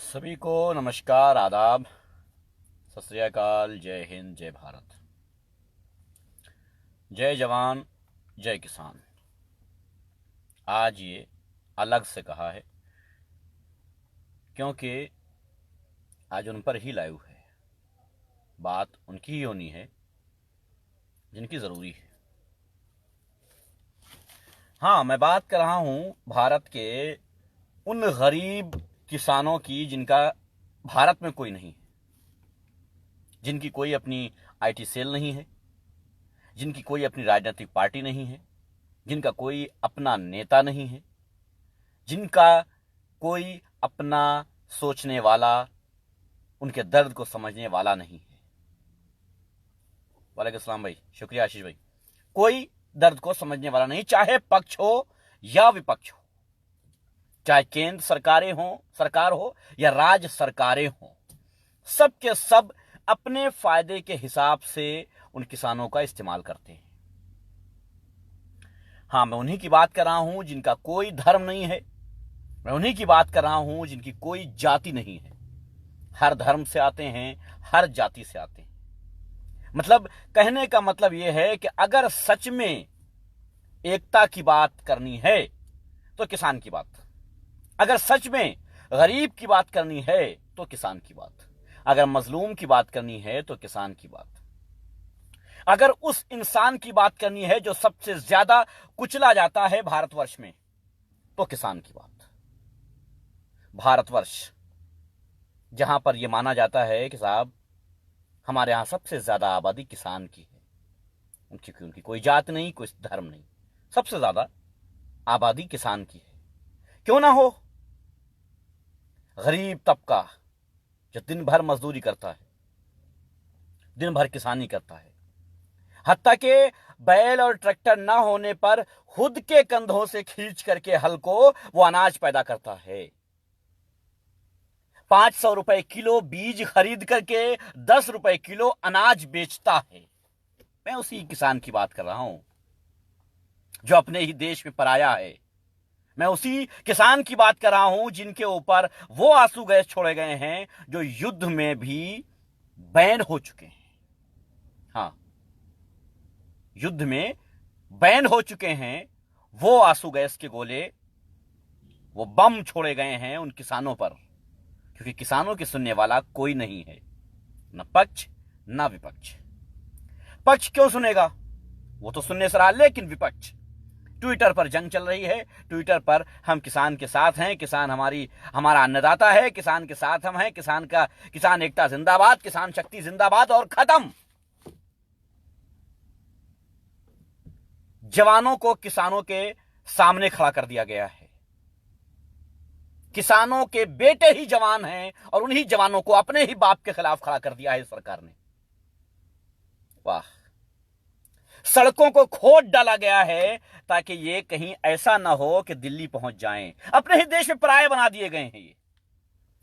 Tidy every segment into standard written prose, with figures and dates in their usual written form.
सभी को नमस्कार, आदाब, सत श्री अकाल, जय हिंद, जय भारत, जय जवान, जय किसान। आज ये अलग से कहा है क्योंकि आज उन पर ही लाइव है। बात उनकी ही होनी है जिनकी ज़रूरी है। हाँ, मैं बात कर रहा हूँ भारत के उन गरीब किसानों की जिनका भारत में कोई नहीं है, जिनकी कोई अपनी आईटी सेल नहीं है, जिनकी कोई अपनी राजनीतिक पार्टी नहीं है, जिनका कोई अपना नेता नहीं है, जिनका कोई अपना सोचने वाला, उनके दर्द को समझने वाला नहीं है। वालेकुम सलाम भाई, शुक्रिया आशीष भाई। कोई दर्द को समझने वाला नहीं, चाहे पक्ष हो या विपक्ष हो, चाहे केंद्र सरकार हो या राज्य सरकारें हो, सब के सब अपने फायदे के हिसाब से उन किसानों का इस्तेमाल करते हैं। हाँ, मैं उन्हीं की बात कर रहा हूं जिनका कोई धर्म नहीं है, मैं उन्हीं की बात कर रहा हूं जिनकी कोई जाति नहीं है। हर धर्म से आते हैं, हर जाति से आते हैं। मतलब कहने का मतलब यह है कि अगर सच में एकता की बात करनी है तो किसान की बात, अगर सच में गरीब की बात करनी है तो किसान की बात, अगर मजलूम की बात करनी है तो किसान की बात, अगर उस इंसान की बात करनी है जो सबसे ज्यादा कुचला जाता है भारतवर्ष में तो किसान की बात। भारतवर्ष जहां पर यह माना जाता है कि साहब हमारे यहां सबसे ज्यादा आबादी किसान की है, उनकी कोई जात नहीं, कोई धर्म नहीं, सबसे ज्यादा आबादी किसान की है। क्यों ना हो? गरीब तबका जो दिन भर मजदूरी करता है, दिन भर किसानी करता है, हत्ता के बैल और ट्रैक्टर ना होने पर खुद के कंधों से खींच करके हल को वो अनाज पैदा करता है। 500 रुपए किलो बीज खरीद करके 10 रुपए किलो अनाज बेचता है। मैं उसी किसान की बात कर रहा हूं जो अपने ही देश में पराया है। मैं उसी किसान की बात कर रहा हूं जिनके ऊपर वो आंसू गैस छोड़े गए हैं जो युद्ध में भी बैन हो चुके हैं। हाँ, युद्ध में बैन हो चुके हैं वो आंसू गैस के गोले, वो बम छोड़े गए हैं उन किसानों पर, क्योंकि किसानों की सुनने वाला कोई नहीं है, न पक्ष न विपक्ष। पक्ष क्यों सुनेगा? वो तो सुनने से रहा, लेकिन विपक्ष। ट्विटर पर जंग चल रही है, ट्विटर पर हम किसान के साथ हैं, किसान हमारा अन्नदाता है, किसान के साथ हम हैं, किसान एकता जिंदाबाद, किसान शक्ति जिंदाबाद, और खत्म। जवानों को किसानों के सामने खड़ा कर दिया गया है। किसानों के बेटे ही जवान हैं और उन्हीं जवानों को अपने ही बाप के खिलाफ खड़ा कर दिया है सरकार ने। वाह! सड़कों को खोद डाला गया है ताकि ये कहीं ऐसा ना हो कि दिल्ली पहुंच जाएं। अपने ही देश में पराये बना दिए गए हैं ये।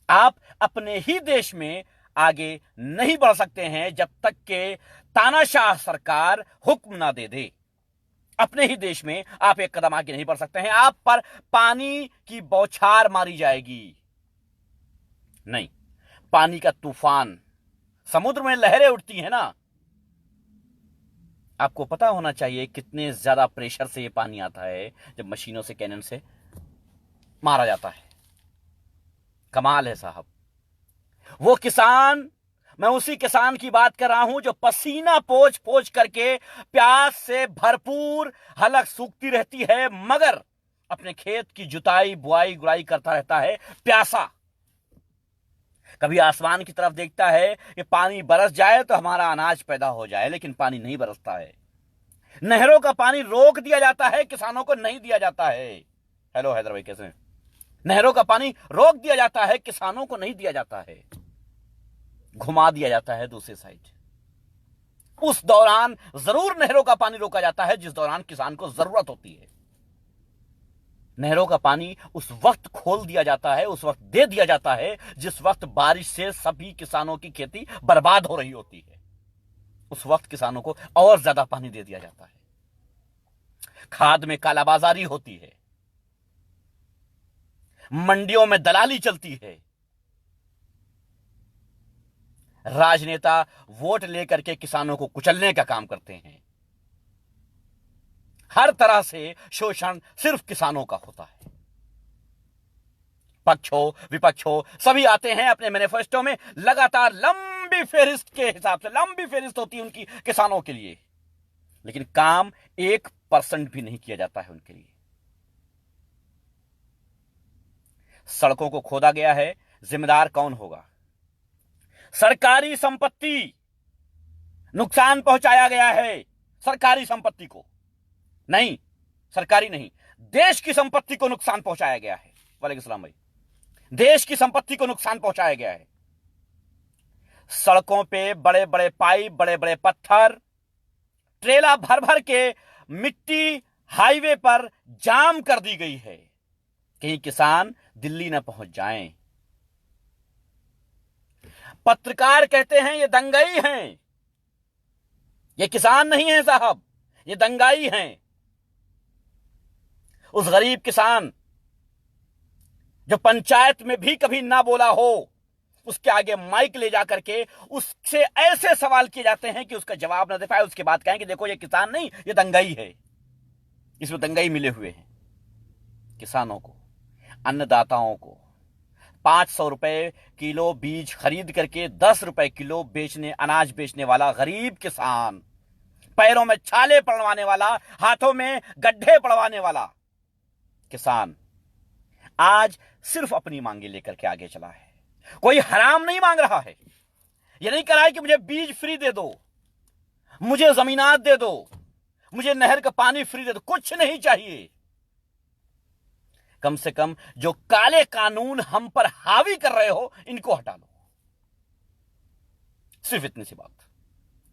आप अपने ही देश में आगे नहीं बढ़ सकते हैं जब तक के तानाशाह सरकार हुक्म ना दे दे। अपने ही देश में आप एक कदम आगे नहीं बढ़ सकते हैं। आप पर पानी की बौछार मारी जाएगी, नहीं, पानी का तूफान। समुद्र में लहरें उठती हैं ना, आपको पता होना चाहिए कितने ज्यादा प्रेशर से ये पानी आता है जब मशीनों से, कैनन से मारा जाता है। कमाल है साहब। वो किसान, मैं उसी किसान की बात कर रहा हूं जो पसीना पोंछ पोंछ करके प्यास से भरपूर, हलक सूखती रहती है, मगर अपने खेत की जुताई बुआई गुड़ाई करता रहता है प्यासा। कभी आसमान की तरफ देखता है कि पानी बरस जाए तो हमारा अनाज पैदा हो जाए, लेकिन पानी नहीं बरसता है। नहरों का पानी रोक दिया जाता है, किसानों को नहीं दिया जाता है। हेलो हैदर भाई, कैसे हैं? नहरों का पानी रोक दिया जाता है, किसानों को नहीं दिया जाता है, घुमा दिया जाता है दूसरी साइड। उस दौरान जरूर नहरों का पानी रोका जाता है जिस दौरान किसान को जरूरत होती है। नहरों का पानी उस वक्त खोल दिया जाता है, उस वक्त दे दिया जाता है जिस वक्त बारिश से सभी किसानों की खेती बर्बाद हो रही होती है। उस वक्त किसानों को और ज्यादा पानी दे दिया जाता है। खाद में कालाबाजारी होती है, मंडियों में दलाली चलती है, राजनेता वोट लेकर के किसानों को कुचलने का काम करते हैं। हर तरह से शोषण सिर्फ किसानों का होता है। पक्ष हो विपक्ष हो सभी आते हैं अपने मैनिफेस्टो में लगातार लंबी फेहरिस्त के हिसाब से, लंबी फेहरिस्त होती है उनकी किसानों के लिए, लेकिन काम 1% भी नहीं किया जाता है उनके लिए। सड़कों को खोदा गया है, जिम्मेदार कौन होगा? सरकारी संपत्ति नुकसान पहुंचाया गया है, सरकारी संपत्ति को नहीं, सरकारी नहीं, देश की संपत्ति को नुकसान पहुंचाया गया है। वालेकुम सलाम भाई। देश की संपत्ति को नुकसान पहुंचाया गया है। सड़कों पे बड़े बड़े पाइप, बड़े बड़े पत्थर, ट्रेला भर भर के मिट्टी हाईवे पर जाम कर दी गई है, कहीं किसान दिल्ली न पहुंच जाएं। पत्रकार कहते हैं ये दंगाई हैं, ये किसान नहीं है साहब, ये दंगाई हैं। उस गरीब किसान जो पंचायत में भी कभी ना बोला हो, उसके आगे माइक ले जाकर के उससे ऐसे सवाल किए जाते हैं कि उसका जवाब ना दे पाए। उसके बाद कहें कि देखो ये किसान नहीं, ये दंगाई है, इसमें दंगाई मिले हुए हैं। किसानों को, अन्नदाताओं को 500 रुपए किलो बीज खरीद करके 10 रुपए किलो बेचने, अनाज बेचने वाला गरीब किसान, पैरों में छाले पड़वाने वाला, हाथों में गड्ढे पड़वाने वाला किसान आज सिर्फ अपनी मांगे लेकर के आगे चला है। कोई हराम नहीं मांग रहा है। यह नहीं कह रहा है कि मुझे बीज फ्री दे दो, मुझे जमीनात दे दो, मुझे नहर का पानी फ्री दे दो, कुछ नहीं चाहिए। कम से कम जो काले कानून हम पर हावी कर रहे हो इनको हटा लो, सिर्फ इतनी सी बात।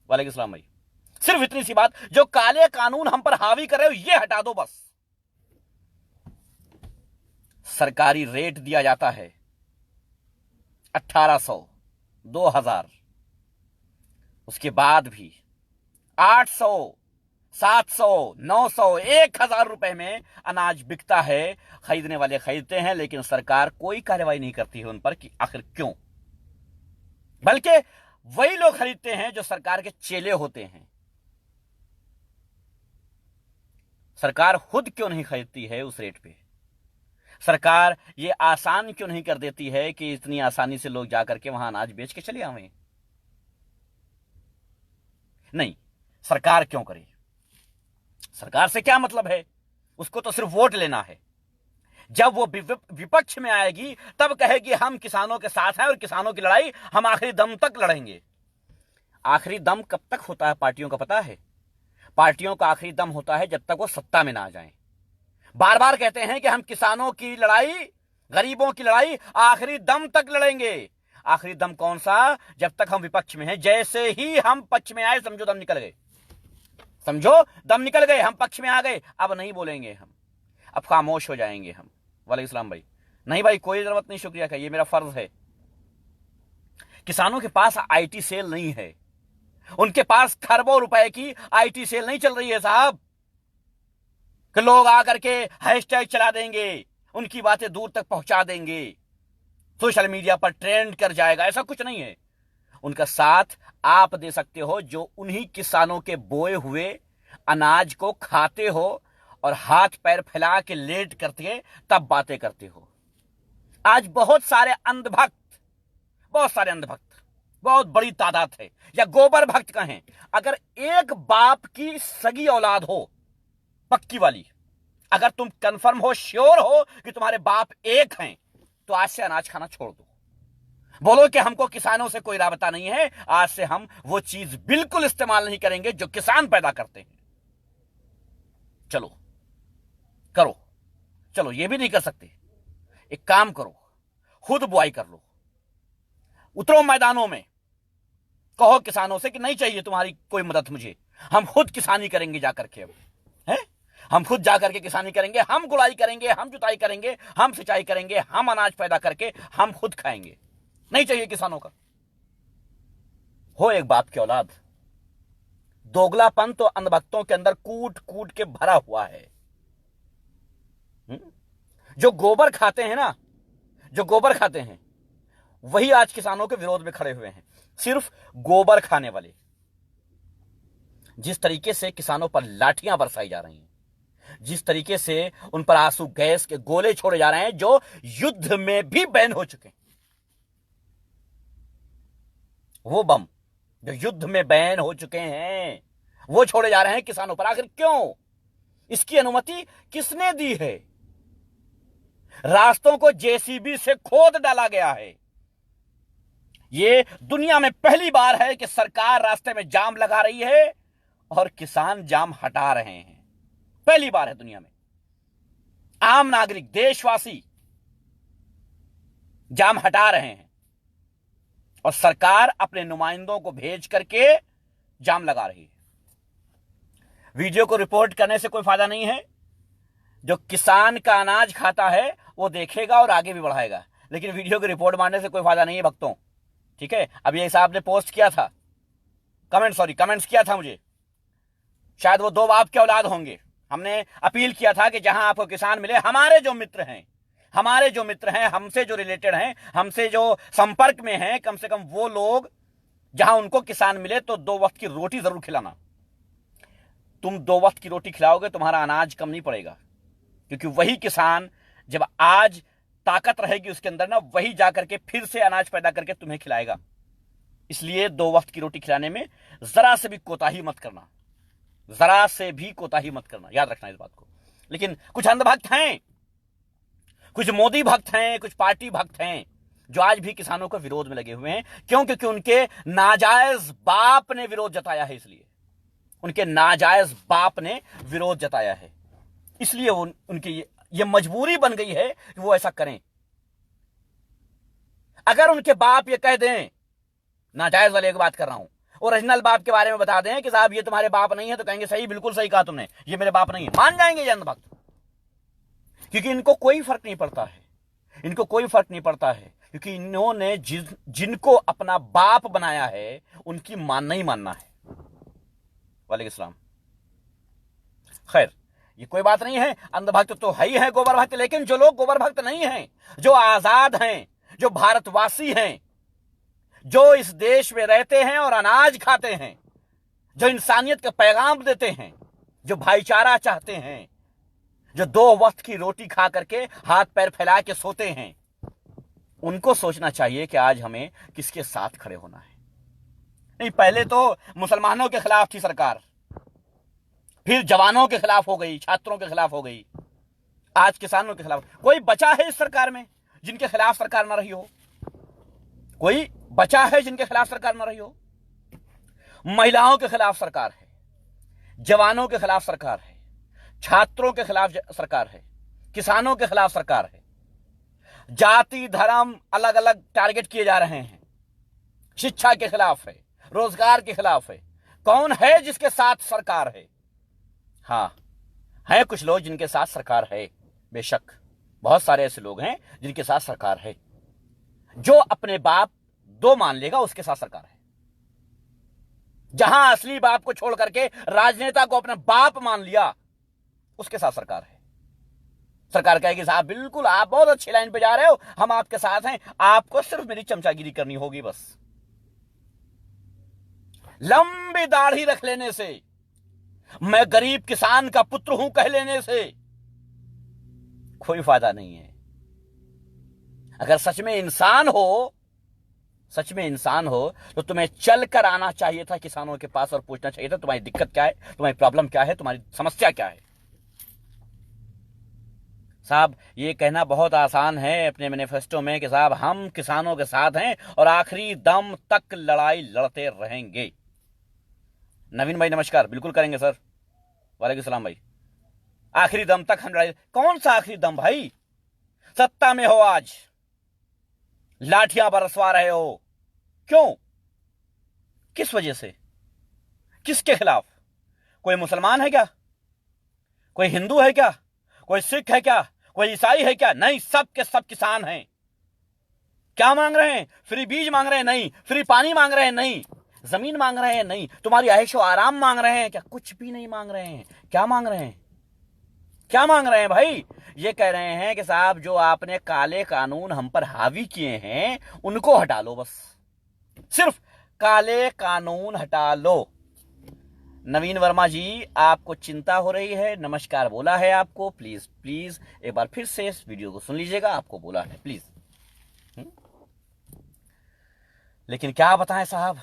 वालेकुम सलाम भाई। सिर्फ इतनी सी बात, जो काले कानून हम पर हावी कर रहे हो ये हटा दो बस। सरकारी रेट दिया जाता है 1800, 2000, उसके बाद भी 800, 700, 900, 1000 रुपए में अनाज बिकता है। खरीदने वाले खरीदते हैं, लेकिन सरकार कोई कार्रवाई नहीं करती है उन पर कि आखिर क्यों। बल्कि वही लोग खरीदते हैं जो सरकार के चेले होते हैं। सरकार खुद क्यों नहीं खरीदती है उस रेट पे? सरकार ये आसान क्यों नहीं कर देती है कि इतनी आसानी से लोग जाकर के वहां अनाज बेच के चले आवें? नहीं, सरकार क्यों करे? सरकार से क्या मतलब है? उसको तो सिर्फ वोट लेना है। जब वो विपक्ष में आएगी तब कहेगी हम किसानों के साथ हैं और किसानों की लड़ाई हम आखिरी दम तक लड़ेंगे। आखिरी दम कब तक होता है पार्टियों का पता है? पार्टियों का आखिरी दम होता है जब तक वो सत्ता में ना आ जाएं। बार बार कहते हैं कि हम किसानों की लड़ाई, गरीबों की लड़ाई आखिरी दम तक लड़ेंगे। आखिरी दम कौन सा? जब तक हम विपक्ष में हैं। जैसे ही हम पक्ष में आए समझो दम निकल गए, समझो दम निकल गए, हम पक्ष में आ गए, अब नहीं बोलेंगे हम, अब खामोश हो जाएंगे हम। वालेकुम सलाम भाई। नहीं भाई, कोई जरूरत नहीं शुक्रिया का, ये मेरा फर्ज है। किसानों के पास आईटी सेल नहीं है, उनके पास खरबों रुपए की आईटी सेल नहीं चल रही है साहब कि लोग आकर के हैशटैग चला देंगे, उनकी बातें दूर तक पहुंचा देंगे, सोशल मीडिया पर ट्रेंड कर जाएगा। ऐसा कुछ नहीं है। उनका साथ आप दे सकते हो जो उन्हीं किसानों के बोए हुए अनाज को खाते हो और हाथ पैर फैला के लेट करते तब बातें करते हो। आज बहुत सारे अंधभक्त, बहुत बड़ी तादाद है, या गोबर भक्त कहें, अगर एक बाप की सगी औलाद हो, पक्की वाली, अगर तुम कंफर्म हो, श्योर हो कि तुम्हारे बाप एक हैं, तो आज से अनाज खाना छोड़ दो। बोलो कि हमको किसानों से कोई राबता नहीं है, आज से हम वो चीज बिल्कुल इस्तेमाल नहीं करेंगे जो किसान पैदा करते हैं। चलो करो, चलो ये भी नहीं कर सकते, एक काम करो, खुद बुआई कर लो, उतरो मैदानों में, कहो किसानों से कि नहीं चाहिए तुम्हारी कोई मदद मुझे, हम खुद किसानी करेंगे जाकर के। अब है, हम खुद जाकर के किसानी करेंगे, हम गुड़ाई करेंगे, हम जुताई करेंगे, हम सिंचाई करेंगे, हम अनाज पैदा करके हम खुद खाएंगे। नहीं चाहिए किसानों का। हो एक बाप की औलाद। दोगलापन तो अंधभक्तों के अंदर कूट कूट के भरा हुआ है। जो गोबर खाते हैं ना, जो गोबर खाते हैं, वही आज किसानों के विरोध में खड़े हुए हैं। सिर्फ गोबर खाने वाले। जिस तरीके से किसानों पर लाठियां बरसाई जा रही हैं, जिस तरीके से उन पर आंसू गैस के गोले छोड़े जा रहे हैं जो युद्ध में भी बैन हो चुके हैं, वो बम जो युद्ध में बैन हो चुके हैं वो छोड़े जा रहे हैं किसानों पर। आखिर क्यों? इसकी अनुमति किसने दी है? रास्तों को जेसीबी से खोद डाला गया है। ये दुनिया में पहली बार है कि सरकार रास्ते में जाम लगा रही है और किसान जाम हटा रहे हैं। पहली बार है दुनिया में। आम नागरिक, देशवासी जाम हटा रहे हैं और सरकार अपने नुमाइंदों को भेज करके जाम लगा रही है। वीडियो को रिपोर्ट करने से कोई फायदा नहीं है। जो किसान का अनाज खाता है वो देखेगा और आगे भी बढ़ाएगा, लेकिन वीडियो को रिपोर्ट मारने से कोई फायदा नहीं है भक्तों। ठीक है, अभी एक साहब ने पोस्ट किया था, कमेंट्स किया था मुझे, शायद वो दो बाप के औलाद होंगे। हमने अपील किया था कि जहां आपको किसान मिले, हमारे जो मित्र हैं, हमसे जो रिलेटेड हैं, हमसे जो संपर्क में हैं, कम से कम वो लोग जहां उनको किसान मिले तो 2 वक्त की रोटी जरूर खिलाना। तुम 2 वक्त की रोटी खिलाओगे, तुम्हारा अनाज कम नहीं पड़ेगा, क्योंकि वही किसान जब आज ताकत रहेगी उसके अंदर ना, वही जाकर के फिर से अनाज पैदा करके तुम्हें खिलाएगा। इसलिए 2 वक्त की रोटी खिलाने में जरा से भी कोताही मत करना, जरा से भी कोताही मत करना, याद रखना इस बात को। लेकिन कुछ अंधभक्त हैं, कुछ मोदी भक्त हैं, कुछ पार्टी भक्त हैं जो आज भी किसानों के विरोध में लगे हुए हैं। क्यों? क्योंकि उनके नाजायज बाप ने विरोध जताया है, इसलिए उनके नाजायज बाप ने विरोध जताया है, इसलिए उनकी ये मजबूरी बन गई है कि वो ऐसा करें। अगर उनके बाप ये कह दें, नाजायज वाले की बात कर रहा हूं, ओरिजिनल बाप के बारे में बता दें कि साहब ये तुम्हारे बाप नहीं है, तो कहेंगे सही, बिल्कुल सही कहा तुमने, ये मेरे बाप नहीं है, मान जाएंगे ये अंधभक्त। क्योंकि इनको कोई फर्क नहीं पड़ता है, क्योंकि इन्होंने जिनको अपना बाप बनाया है उनकी मानना ही मानना है। वालेकुम सलाम। खैर, ये कोई बात नहीं है, अंधभक्त तो है ही है, गोबर भक्त। लेकिन जो लोग गोबर भक्त नहीं हैं, जो आजाद हैं, जो भारतवासी हैं, जो इस देश में रहते हैं और अनाज खाते हैं, जो इंसानियत का पैगाम देते हैं, जो भाईचारा चाहते हैं, जो 2 वक्त की रोटी खा करके हाथ पैर फैला के सोते हैं, उनको सोचना चाहिए कि आज हमें किसके साथ खड़े होना है। नहीं, पहले तो मुसलमानों के खिलाफ थी सरकार, फिर जवानों के खिलाफ हो गई, छात्रों के खिलाफ हो गई, आज किसानों के खिलाफ। कोई बचा है इस सरकार में जिनके खिलाफ सरकार न रही हो? कोई बचा है जिनके खिलाफ सरकार न रही हो? महिलाओं के खिलाफ सरकार है, जवानों के खिलाफ सरकार है, छात्रों के खिलाफ सरकार है, किसानों के खिलाफ सरकार है। जाति धर्म अलग अलग टारगेट किए जा रहे हैं, शिक्षा के खिलाफ है, रोजगार के खिलाफ है। कौन है जिसके साथ सरकार है? हाँ, है कुछ लोग जिनके साथ सरकार है, बेशक बहुत सारे ऐसे लोग हैं जिनके साथ सरकार है। जो अपने बाप 2 मान लेगा उसके साथ सरकार है। जहां असली बाप को छोड़ करके राजनेता को अपना बाप मान लिया, उसके साथ सरकार है। सरकार कहेगी साहब बिल्कुल आप बहुत अच्छी लाइन पे जा रहे हो, हम आपके साथ हैं, आपको सिर्फ मेरी चमचागिरी करनी होगी बस। लंबी दाढ़ी रख लेने से, मैं गरीब किसान का पुत्र हूं कह लेने से कोई फायदा नहीं है। अगर सच में इंसान हो तो तुम्हें चलकर आना चाहिए था किसानों के पास और पूछना चाहिए था तुम्हारी दिक्कत क्या है, तुम्हारी प्रॉब्लम क्या है, तुम्हारी समस्या क्या है। साहब ये कहना बहुत आसान है अपने मैनिफेस्टो में कि साहब हम किसानों के साथ हैं और आखिरी दम तक लड़ाई लड़ते रहेंगे। नवीन भाई नमस्कार, बिल्कुल करेंगे सर। वालेकुम सलाम भाई। आखिरी दम तक हम लड़ाई। कौन सा आखिरी दम भाई? सत्ता में हो आज, लाठियां बरसवा रहे हो, क्यों? किस वजह से? किसके खिलाफ? कोई मुसलमान है क्या? कोई हिंदू है क्या? कोई सिख है क्या? कोई ईसाई है क्या? नहीं, सब के सब किसान हैं। क्या मांग रहे हैं? फ्री बीज मांग रहे हैं? नहीं। फ्री पानी मांग रहे हैं? नहीं। जमीन मांग रहे हैं? नहीं। तुम्हारी ऐशो आराम मांग रहे हैं क्या? कुछ भी नहीं मांग रहे हैं। क्या मांग रहे हैं? क्या मांग रहे हैं भाई? ये कह रहे हैं कि साहब जो आपने काले कानून हम पर हावी किए हैं उनको हटा लो बस। सिर्फ काले कानून हटा लो। नवीन वर्मा जी, आपको चिंता हो रही है, नमस्कार बोला है आपको, प्लीज प्लीज एक बार फिर से इस वीडियो को सुन लीजिएगा, आपको बोला है प्लीज। लेकिन क्या बताएं साहब,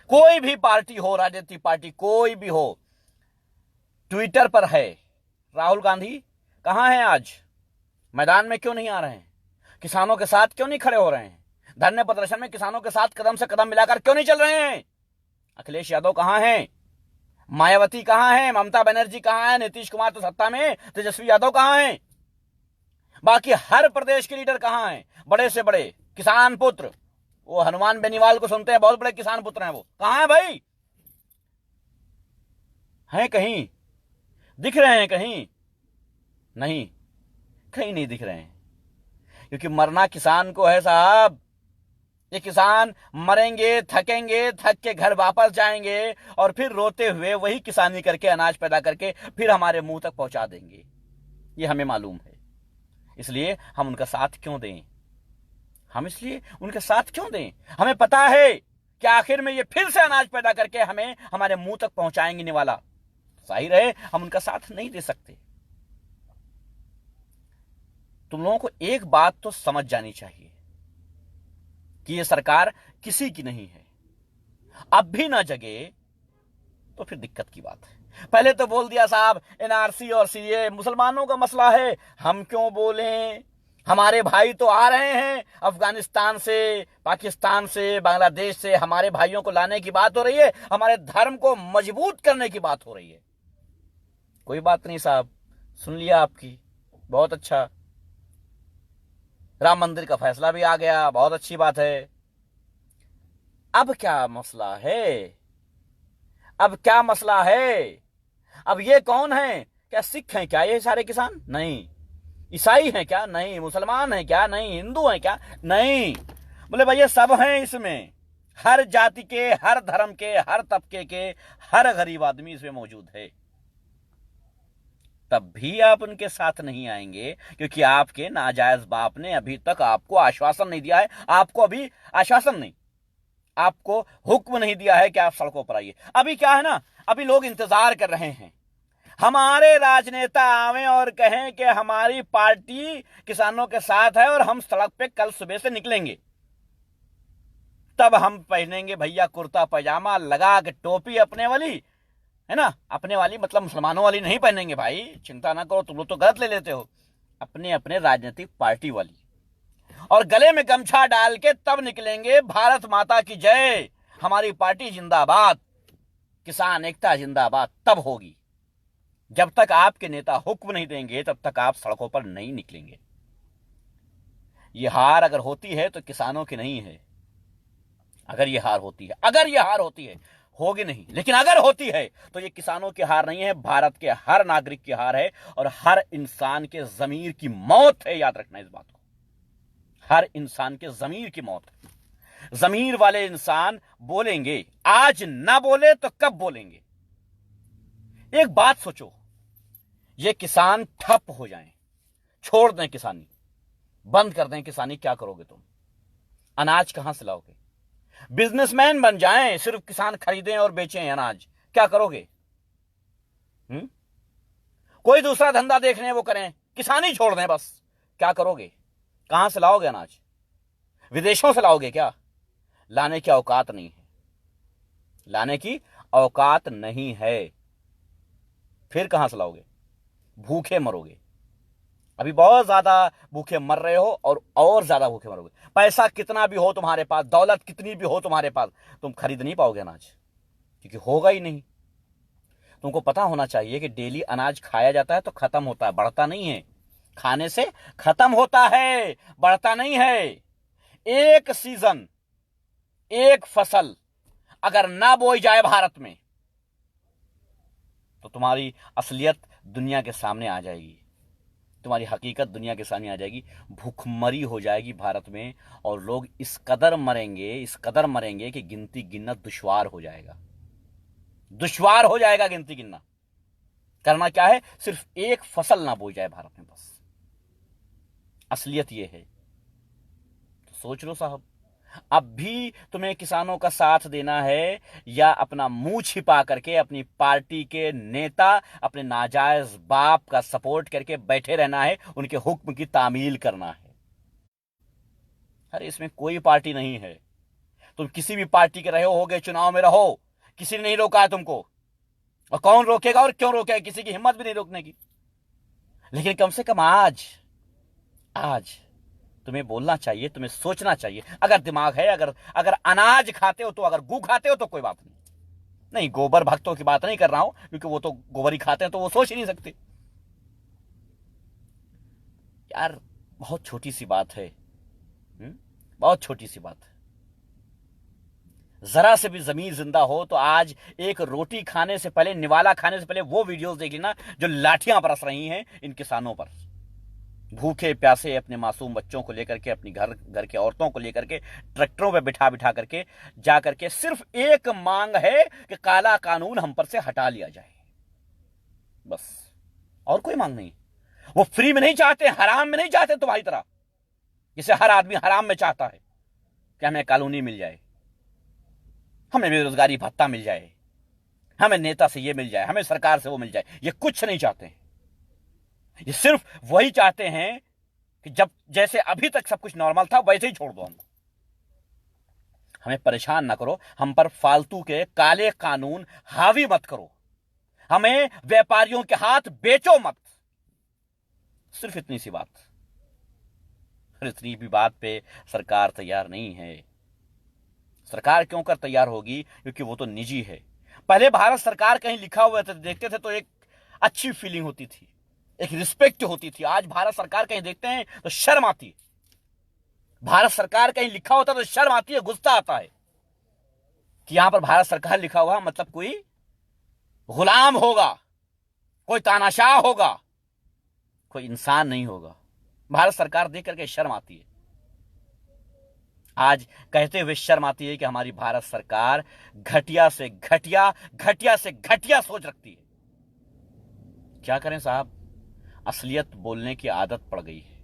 कोई भी पार्टी हो, राजनीतिक पार्टी कोई भी हो, ट्विटर पर है, राहुल गांधी कहां हैं आज? मैदान में क्यों नहीं आ रहे हैं? किसानों के साथ क्यों नहीं खड़े हो रहे हैं? धरने प्रदर्शन में किसानों के साथ कदम से कदम मिलाकर क्यों नहीं चल रहे हैं? अखिलेश यादव कहां हैं? मायावती कहां हैं? ममता बनर्जी कहां हैं? नीतीश कुमार तो सत्ता में, तेजस्वी यादव कहां हैं? बाकी हर प्रदेश के लीडर कहां हैं? बड़े से बड़े किसान पुत्र, वो हनुमान बेनीवाल को सुनते हैं, बहुत बड़े किसान पुत्र हैं, वो कहां है भाई? हैं कहीं? दिख रहे हैं कहीं? नहीं, कहीं नहीं दिख रहे हैं, क्योंकि मरना किसान को है साहब। ये किसान मरेंगे, थकेंगे, थक के घर वापस जाएंगे और फिर रोते हुए वही किसानी करके, अनाज पैदा करके फिर हमारे मुंह तक पहुंचा देंगे। ये हमें मालूम है, इसलिए हम उनका साथ क्यों दें? हम इसलिए उनके साथ क्यों दें? हमें पता है कि आखिर में ये फिर से अनाज पैदा करके हमें हमारे मुंह तक पहुंचाएंगे नहीं वाला। जाहिर है हम उनका साथ नहीं दे सकते। तुम लोगों को एक बात तो समझ जानी चाहिए कि ये सरकार किसी की नहीं है। अब भी ना जगे तो फिर दिक्कत की बात है। पहले तो बोल दिया साहब एनआरसी और सीए मुसलमानों का मसला है, हम क्यों बोलें? हमारे भाई तो आ रहे हैं अफगानिस्तान से, पाकिस्तान से, बांग्लादेश से, हमारे भाइयों को लाने की बात हो रही है, हमारे धर्म को मजबूत करने की बात हो रही है। कोई बात नहीं साहब, सुन लिया आपकी, बहुत अच्छा। राम मंदिर का फैसला भी आ गया, बहुत अच्छी बात है। अब क्या मसला है? अब क्या मसला है? अब ये कौन है? क्या सिख हैं क्या ये सारे किसान? नहीं। ईसाई हैं क्या? नहीं। मुसलमान हैं क्या? नहीं। हिंदू हैं क्या? नहीं। बोले भैया सब हैं इसमें, हर जाति के, हर धर्म के, हर तबके के, हर गरीब आदमी इसमें मौजूद है। तब भी आप उनके साथ नहीं आएंगे, क्योंकि आपके नाजायज बाप ने अभी तक आपको आश्वासन नहीं दिया है। आपको अभी आश्वासन नहीं, आपको हुक्म नहीं दिया है कि आप सड़कों पर आइए। अभी क्या है ना, अभी लोग इंतजार कर रहे हैं हमारे राजनेता आवे और कहें कि हमारी पार्टी किसानों के साथ है और हम सड़क पे कल सुबह से निकलेंगे। तब हम पहनेंगे भैया कुर्ता पैजामा लगा के, टोपी अपने वाली है ना, अपने वाली मतलब मुसलमानों वाली नहीं पहनेंगे भाई, चिंता ना करो, तुम लोग तो गलत ले लेते हो, अपने अपने राजनीतिक पार्टी वाली, और गले में गमछा डाल के तब निकलेंगे। भारत माता की जय, हमारी पार्टी जिंदाबाद, किसान एकता जिंदाबाद तब होगी। जब तक आपके नेता हुक्म नहीं देंगे तब तक आप सड़कों पर नहीं निकलेंगे। ये हार अगर होती है तो किसानों की नहीं है। अगर ये हार होती है, अगर ये हार होती है, होगी नहीं, लेकिन अगर होती है तो ये किसानों की हार नहीं है, भारत के हर नागरिक की हार है और हर इंसान के जमीर की मौत है। याद रखना इस बात को, हर इंसान के जमीर की मौत है। जमीर वाले इंसान बोलेंगे, आज ना बोले तो कब बोलेंगे? एक बात सोचो, ये किसान ठप हो जाएं, छोड़ दें किसानी, बंद कर दें किसानी, क्या करोगे तुम? अनाज कहां से लाओगे? बिजनेसमैन बन जाएं, सिर्फ किसान खरीदें और बेचें अनाज, क्या करोगे? कोई दूसरा धंधा देख लें, वो करें, किसानी छोड़ दें बस, क्या करोगे? कहां से लाओगे अनाज? विदेशों से लाओगे क्या? लाने की औकात नहीं है, लाने की औकात नहीं है। फिर कहां से लाओगे? भूखे मरोगे। अभी बहुत ज्यादा भूखे मर रहे हो और ज्यादा भूखे मरोगे। पैसा कितना भी हो तुम्हारे पास, दौलत कितनी भी हो तुम्हारे पास, तुम खरीद नहीं पाओगे अनाज, क्योंकि होगा ही नहीं। तुमको पता होना चाहिए कि डेली अनाज खाया जाता है तो खत्म होता है, बढ़ता नहीं है। खाने से खत्म होता है, बढ़ता नहीं है। एक सीजन, एक फसल अगर ना बोई जाए भारत में तो तुम्हारी असलियत दुनिया के सामने आ जाएगी, तुम्हारी हकीकत दुनिया के सामने आ जाएगी। भूखमरी हो जाएगी भारत में और लोग इस कदर मरेंगे, इस कदर मरेंगे कि गिनती गिनना दुश्वार हो जाएगा, दुश्वार हो जाएगा गिनती गिनना। करना क्या है? सिर्फ एक फसल ना बोई जाए भारत में, बस असलियत ये है। तो सोच लो साहब, अब भी तुम्हें किसानों का साथ देना है या अपना मुंह छिपा करके अपनी पार्टी के नेता, अपने नाजायज बाप का सपोर्ट करके बैठे रहना है, उनके हुक्म की तामील करना है? अरे इसमें कोई पार्टी नहीं है। तुम किसी भी पार्टी के रहे होगे, चुनाव में रहो, किसी ने नहीं रोका है तुमको। और कौन रोकेगा और क्यों रोकेगा? किसी की हिम्मत भी नहीं रोकने की। लेकिन कम से कम आज आज तुम्हें बोलना चाहिए, तुम्हें सोचना चाहिए। अगर दिमाग है, अगर अगर अनाज खाते हो तो, अगर गू खाते हो तो कोई बात नहीं। नहीं, गोबर भक्तों की बात नहीं कर रहा हूं, क्योंकि वो तो गोबर ही खाते हैं, तो वो सोच ही नहीं सकते। यार बहुत छोटी सी बात है, बहुत छोटी सी बात है। जरा से भी जमीन जिंदा हो तो आज एक रोटी खाने से पहले, निवाला खाने से पहले वो वीडियोस देख लेना जो लाठियां बरस रही हैं इन किसानों पर। भूखे प्यासे अपने मासूम बच्चों को लेकर के, अपनी घर के औरतों को लेकर के ट्रैक्टरों पे बिठा बिठा करके जा करके सिर्फ एक मांग है कि काला कानून हम पर से हटा लिया जाए, बस। और कोई मांग नहीं। वो फ्री में नहीं चाहते, हराम में नहीं चाहते तुम्हारी तरह, जिसे हर आदमी हराम में चाहता है कि हमें कॉलोनी मिल जाए, हमें बेरोजगारी भत्ता मिल जाए, हमें नेता से ये मिल जाए, हमें सरकार से वो मिल जाए। ये कुछ नहीं चाहते हैं। ये सिर्फ वही चाहते हैं कि जब जैसे अभी तक सब कुछ नॉर्मल था वैसे ही छोड़ दो हमको, हमें परेशान ना करो, हम पर फालतू के काले कानून हावी मत करो, हमें व्यापारियों के हाथ बेचो मत। सिर्फ इतनी सी बात। और इतनी भी बात पे सरकार तैयार नहीं है। सरकार क्यों कर तैयार होगी? क्योंकि वो तो निजी है। पहले भारत सरकार कहीं लिखा हुआ था, देखते थे तो एक अच्छी फीलिंग होती थी, एक रिस्पेक्ट होती थी। आज भारत सरकार कहीं देखते हैं तो शर्म आती है। भारत सरकार कहीं लिखा होता तो शर्म आती है, गुस्सा आता है कि यहां पर भारत सरकार लिखा हुआ, मतलब कोई गुलाम होगा, कोई तानाशाह होगा, कोई इंसान नहीं होगा। भारत सरकार देख करके शर्म आती है। आज कहते हुए शर्म आती है कि हमारी भारत सरकार घटिया से घटिया, घटिया से घटिया सोच रखती है। क्या करें साहब, असलियत बोलने की आदत पड़ गई है।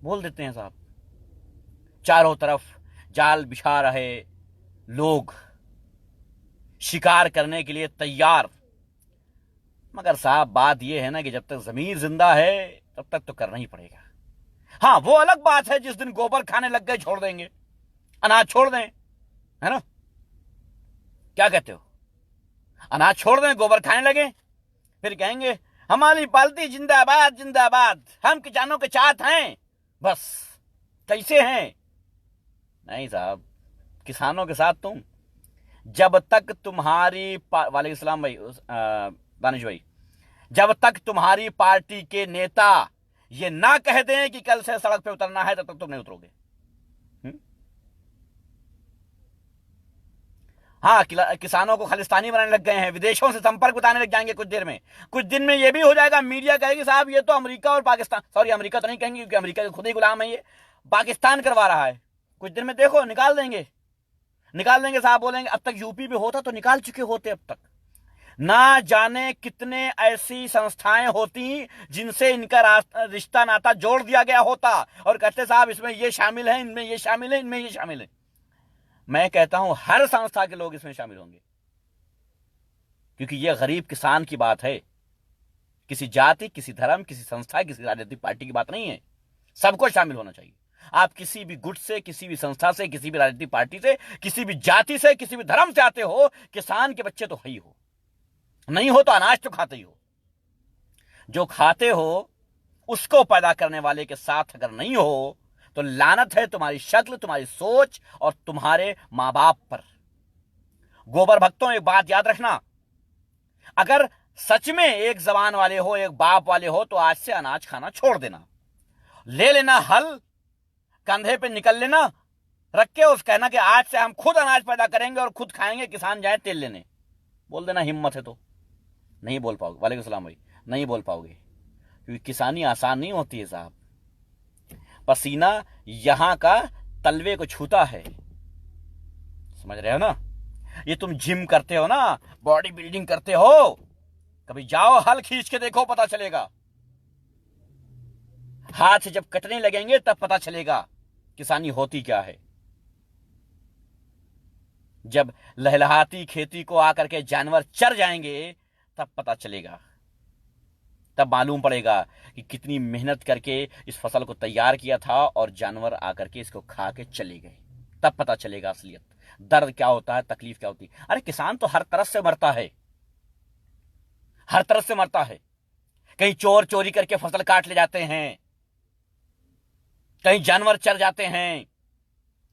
बोल देते हैं साहब। चारों तरफ जाल बिछा रहे लोग, शिकार करने के लिए तैयार। मगर साहब बात यह है ना कि जब तक जमीन जिंदा है तब तक तो करना ही पड़ेगा। हाँ, वो अलग बात है जिस दिन गोबर खाने लग गए छोड़ देंगे, अनाज छोड़ दें, है ना? क्या कहते हो? अनाज छोड़ दें, गोबर खाने लगे, फिर कहेंगे हमारी पार्टी जिंदाबाद जिंदाबाद, हम किसानों के साथ हैं। बस कैसे हैं? नहीं साहब, किसानों के साथ तुम जब तक तुम्हारी वालेकुम सलाम भाई दानिश भाई, जब तक तुम्हारी पार्टी के नेता ये ना कह दें कि कल से सड़क पे उतरना है, तब तक तुम नहीं उतरोगे। हाँ, किसानों को खालिस्तानी बनाने लग गए हैं, विदेशों से संपर्क बताने लग जाएंगे कुछ देर में। कुछ दिन में ये भी हो जाएगा, मीडिया कहेगी साहब ये तो अमेरिका और पाकिस्तान, सॉरी अमेरिका तो नहीं कहेंगे क्योंकि अमेरिका के खुद ही गुलाम है, ये पाकिस्तान करवा रहा है। कुछ दिन में देखो निकाल देंगे साहब, बोलेंगे अब तक यूपी में होता तो निकाल चुके होते। अब तक ना जाने कितने ऐसी संस्थाएं होती जिनसे इनका रिश्ता नाता जोड़ दिया गया होता, और कहते साहब इसमें ये शामिल है, इनमें ये शामिल है, इनमें ये शामिल है। मैं कहता हूं हर संस्था के लोग इसमें शामिल होंगे, क्योंकि यह गरीब किसान की बात है। किसी जाति, किसी धर्म, किसी संस्था, किसी राजनीतिक पार्टी की बात नहीं है। सबको शामिल होना चाहिए। आप किसी भी गुट से, किसी भी संस्था से, किसी भी राजनीतिक पार्टी से, किसी भी जाति से, किसी भी धर्म से आते हो, किसान के बच्चे तो है ही हो, नहीं हो तो अनाज तो खाते ही हो। जो खाते हो उसको पैदा करने वाले के साथ अगर नहीं हो तो लानत है तुम्हारी शक्ल, तुम्हारी सोच और तुम्हारे मां बाप पर। गोबर भक्तों, एक बात याद रखना, अगर सच में एक जबान वाले हो, एक बाप वाले हो, तो आज से अनाज खाना छोड़ देना। ले लेना हल, कंधे पे निकल लेना, रख के उस कहना कि आज से हम खुद अनाज पैदा करेंगे और खुद खाएंगे, किसान जाए तेल लेने। बोल देना हिम्मत है तो। नहीं बोल पाओगे। वालेकुम सलाम भाई, नहीं बोल पाओगे, क्योंकि किसानी आसान नहीं होती है साहब। पसीना यहां का तलवे को छूता है, समझ रहे हो ना? ये तुम जिम करते हो ना, बॉडी बिल्डिंग करते हो, कभी जाओ हल खींच के देखो, पता चलेगा। हाथ से जब कटने लगेंगे तब पता चलेगा किसानी होती क्या है। जब लहलहाती खेती को आकर के जानवर चर जाएंगे तब पता चलेगा, तब मालूम पड़ेगा कि कितनी मेहनत करके इस फसल को तैयार किया था और जानवर आकर के इसको खा के चले गए। तब पता चलेगा असलियत, दर्द क्या होता है, तकलीफ क्या होती है। अरे किसान तो हर तरफ से मरता है, हर तरफ से मरता है। कहीं चोर चोरी करके फसल काट ले जाते हैं, कहीं जानवर चर जाते हैं,